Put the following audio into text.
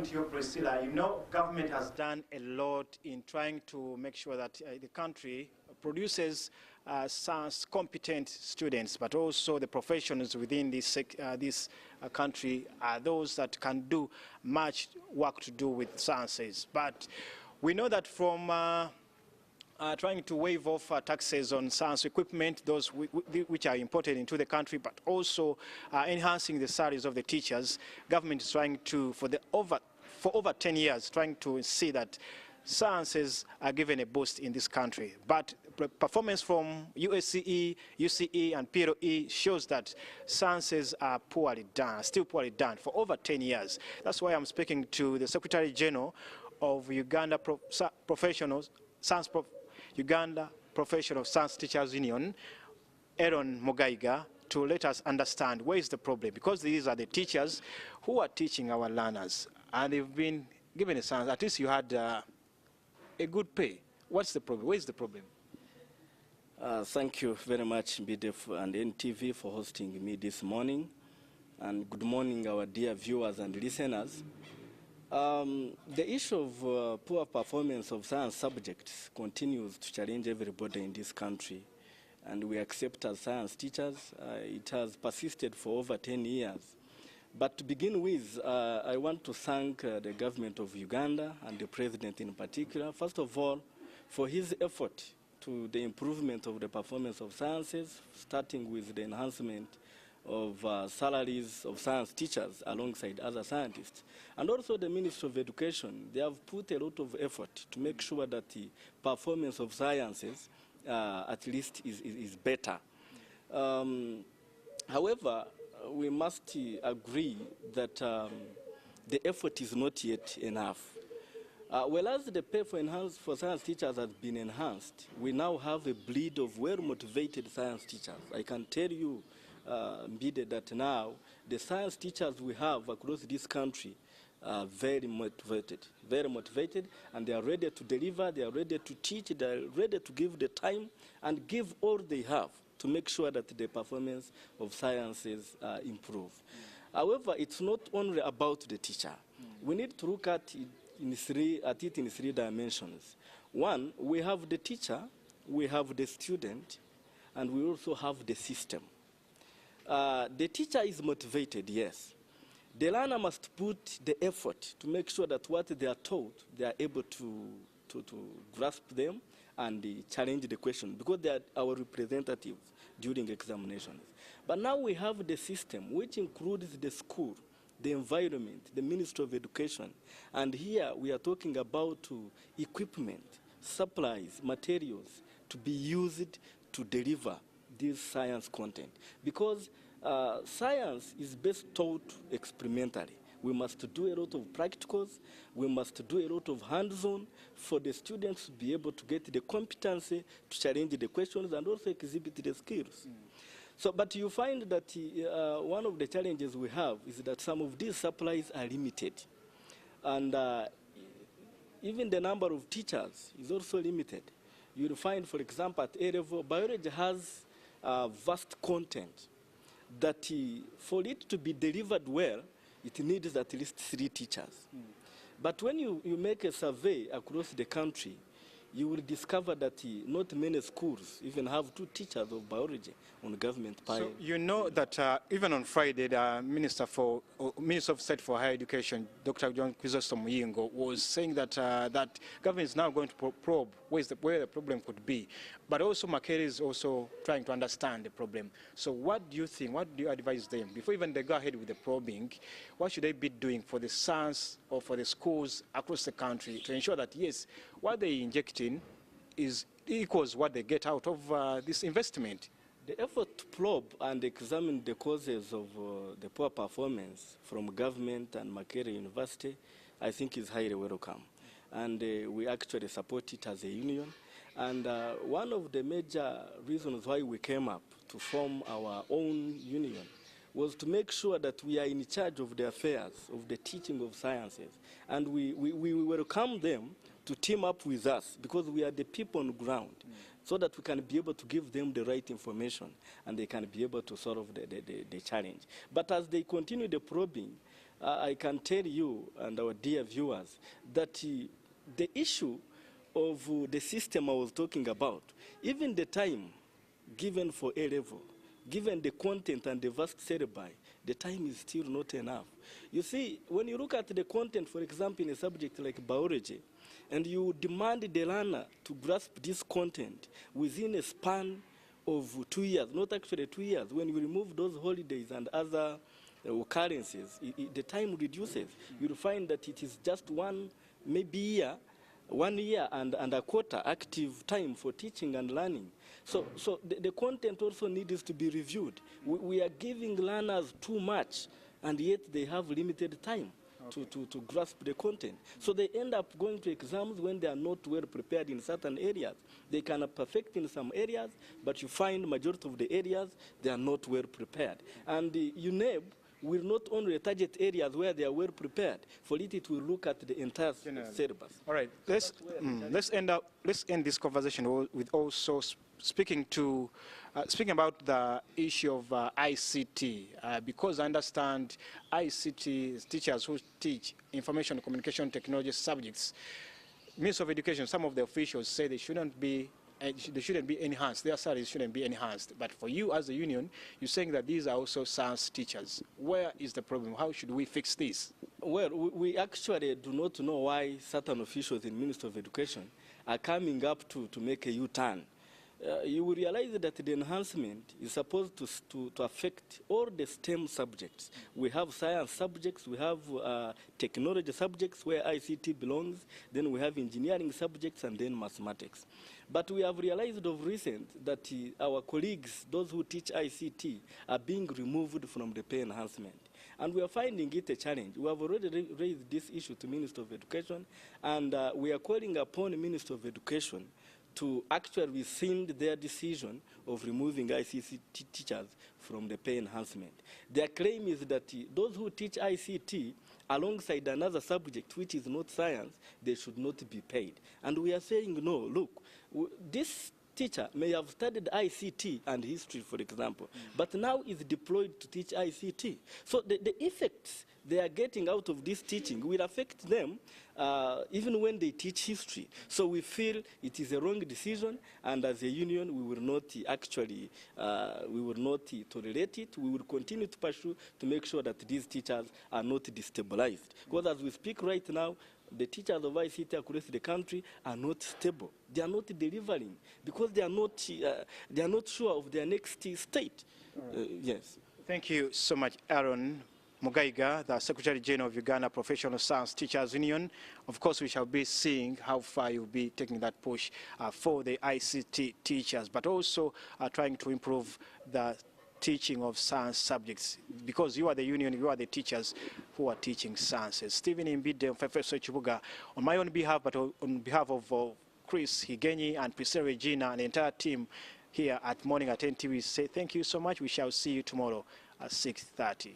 To you, Priscilla, you know, government has done a lot in trying to make sure that the country produces competent students, but also the professionals within this country are those that can do much work to do with sciences. But we know that from trying to waive off taxes on science equipment, those which are imported into the country, but also enhancing the salaries of the teachers. Government is trying to, for over 10 years, trying to see that sciences are given a boost in this country. But performance from UACE, UCE, and PLE shows that sciences are poorly done, still poorly done for over 10 years. That's why I'm speaking to the Secretary General of Uganda Uganda Professional Science Teachers Union, Aaron Mogaiga, to let us understand where is the problem, because these are the teachers who are teaching our learners, and they've been given a chance. At least you had a good pay. What's the problem? Where is the problem? Thank you very much, BDF and NTV, for hosting me this morning, and good morning, our dear viewers and listeners. The issue of poor performance of science subjects continues to challenge everybody in this country, and we accept as science teachers. It has persisted for over 10 years. But to begin with, I want to thank the government of Uganda and the president in particular, first of all, for his effort to the improvement of the performance of sciences, starting with the enhancement of salaries of science teachers alongside other scientists. And also the Ministry of Education, they have put a lot of effort to make sure that the performance of sciences at least is better. However, we must agree that the effort is not yet enough. Whereas the pay for science teachers has been enhanced, we now have a bleed of well-motivated science teachers. I can tell you, Mbide, that now the science teachers we have across this country are very motivated, and they are ready to deliver, they are ready to teach, they are ready to give the time and give all they have to make sure that the performance of sciences improve. However, it's not only about the teacher. We need to look at it in three dimensions. One, we have the teacher, we have the student, and we also have the system. The teacher is motivated, yes. The learner must put the effort to make sure that what they are taught, they are able to grasp them and challenge the question, because they are our representatives during examinations. But now we have the system, which includes the school, the environment, the Ministry of Education. And here we are talking about equipment, supplies, materials to be used to deliver this science content. Because science is best taught experimentally. We must do a lot of practicals. We must do a lot of hands-on for the students to be able to get the competency to challenge the questions and also exhibit the skills. So, but you find that one of the challenges we have is that some of these supplies are limited. And even the number of teachers is also limited. You'll find, for example, at A-level, biology has vast content that for it to be delivered well, it needs at least 3 teachers. But when you make a survey across the country, you will discover that not many schools even have 2 teachers of biology on government pay. So you know that even on Friday, the Minister of State for Higher Education, Dr. John Chrysostom Muyingo, was saying that that government is now going to probe where the problem could be. But also Makere is also trying to understand the problem. So what do you think, what do you advise them? Before even they go ahead with the probing, what should they be doing for the science or for the schools across the country to ensure that, yes, what they inject in is equals what they get out of this investment? The effort to probe and examine the causes of the poor performance from government and Makere University, I think is highly welcome. And we actually support it as a union. And one of the major reasons why we came up to form our own union was to make sure that we are in charge of the affairs of the teaching of sciences. And we welcome them to team up with us, because we are the people on the ground, so that we can be able to give them the right information and they can be able to solve the challenge. But as they continue the probing, I can tell you and our dear viewers that the issue of the system I was talking about, even the time given for A-level, given the content and the vast syllabi, the time is still not enough. You see, when you look at the content, for example, in a subject like biology, and you demand the learner to grasp this content within a span of 2 years, not actually 2 years, when you remove those holidays and other occurrences, the time reduces. You'll find that it is just maybe year, 1 year and a quarter active time for teaching and learning. So the content also needs to be reviewed. We are giving learners too much, and yet they have limited time to grasp the content. So they end up going to exams when they are not well prepared in certain areas. They can perfect in some areas, but you find majority of the areas, they are not well prepared. And UNEB will not only target areas where they are well prepared. For it will look at the entire syllabus. All right, let's end this conversation with also speaking about the issue of ICT, because I understand ICT teachers who teach information and communication technology subjects, Ministry of Education, some of the officials say they shouldn't be enhanced. Their salaries shouldn't be enhanced. But for you as a union, you're saying that these are also science teachers. Where is the problem? How should we fix this? Well, we actually do not know why certain officials in Ministry of Education are coming up to make a U-turn. You will realize that the enhancement is supposed to affect all the STEM subjects. We have science subjects, we have technology subjects where ICT belongs, then we have engineering subjects, and then mathematics. But we have realized of recent that our colleagues, those who teach ICT, are being removed from the pay enhancement. And we are finding it a challenge. We have already raised this issue to Minister of Education, and we are calling upon the Minister of Education to actually rescind their decision of removing ICT teachers from the pay enhancement. Their claim is that those who teach ICT alongside another subject which is not science, they should not be paid. And we are saying, no, look, this teacher may have studied ICT and history, for example, but now is deployed to teach ICT. So the effects they are getting out of this teaching will affect them even when they teach history. So we feel it is a wrong decision, and as a union, we will not actually, tolerate it. We will continue to pursue to make sure that these teachers are not destabilized. Because as we speak right now, the teachers of ICT across the country are not stable. They are not delivering because they are not sure of their next state. Yes. Thank you so much, Aaron Mugaiga, the Secretary General of Uganda Professional Science Teachers Union. Of course, we shall be seeing how far you'll be taking that push for the ICT teachers, but also trying to improve the teaching of science subjects, because you are the union, you are the teachers who are teaching sciences. Stephen Imbide, Professor Chibuga, on my own behalf, but on behalf of Chris Higenyi and Priscilla Regina and the entire team here at Morning at NTV, say thank you so much. We shall see you tomorrow at 6:30.